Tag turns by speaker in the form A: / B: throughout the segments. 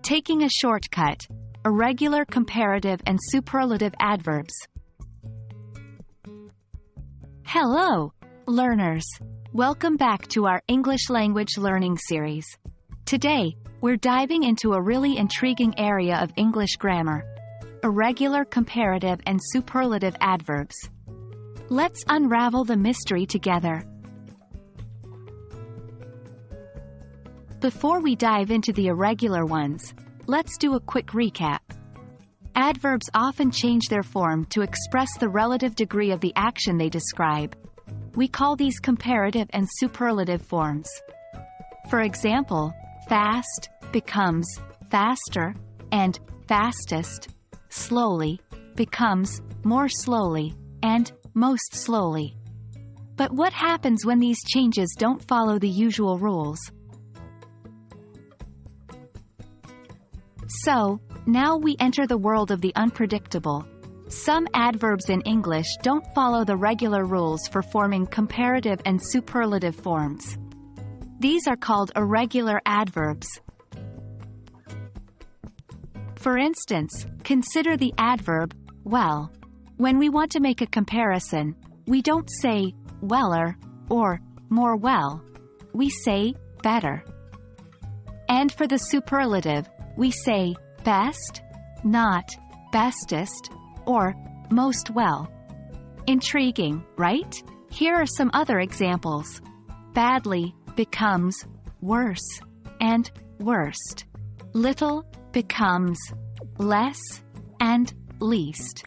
A: Taking a shortcut. Irregular comparative and superlative adverbs. Hello, learners. Welcome back to our English language learning series. Today, we're diving into a really intriguing area of English grammar: irregular comparative and superlative adverbs. Let's unravel the mystery together. Before we dive into the irregular ones, let's do a quick recap. Adverbs often change their form to express the relative degree of the action they describe. We call these comparative and superlative forms. For example, fast becomes faster, and fastest, slowly, becomes more slowly, and most slowly. But what happens when these changes don't follow the usual rules? So, now we enter the world of the unpredictable. Some adverbs in English don't follow the regular rules for forming comparative and superlative forms. These are called irregular adverbs. For instance, consider the adverb well. When we want to make a comparison, we don't say weller or more well. We say better. And for the superlative, we say best, not bestest, or most well. Intriguing, right? Here are some other examples. Badly becomes worse and worst. Little becomes less and least.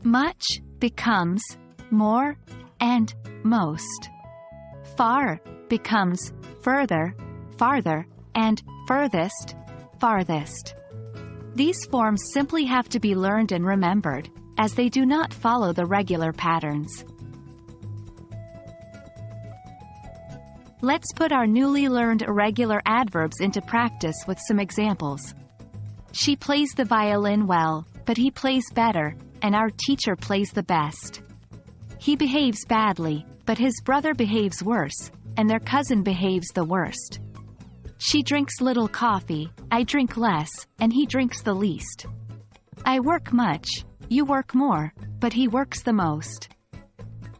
A: Much becomes more and most. Far becomes further, farther, and furthest, farthest. These forms simply have to be learned and remembered, as they do not follow the regular patterns. Let's put our newly learned irregular adverbs into practice with some examples. She plays the violin well, but he plays better, and our teacher plays the best. He behaves badly, but his brother behaves worse, and their cousin behaves the worst. She drinks little coffee, I drink less, and he drinks the least. I work much, you work more, but he works the most.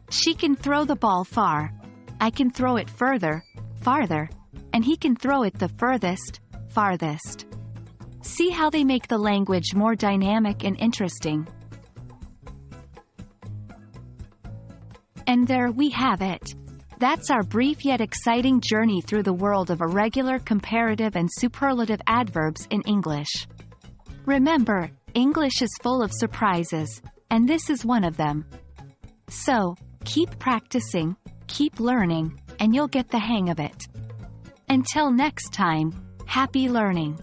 A: She can throw the ball far, I can throw it further, farther, and he can throw it the furthest, farthest. See how they make the language more dynamic and interesting. And there we have it. That's our brief yet exciting journey through the world of irregular comparative and superlative adverbs in English. Remember, English is full of surprises, and this is one of them. So, keep practicing, keep learning, and you'll get the hang of it. Until next time, happy learning!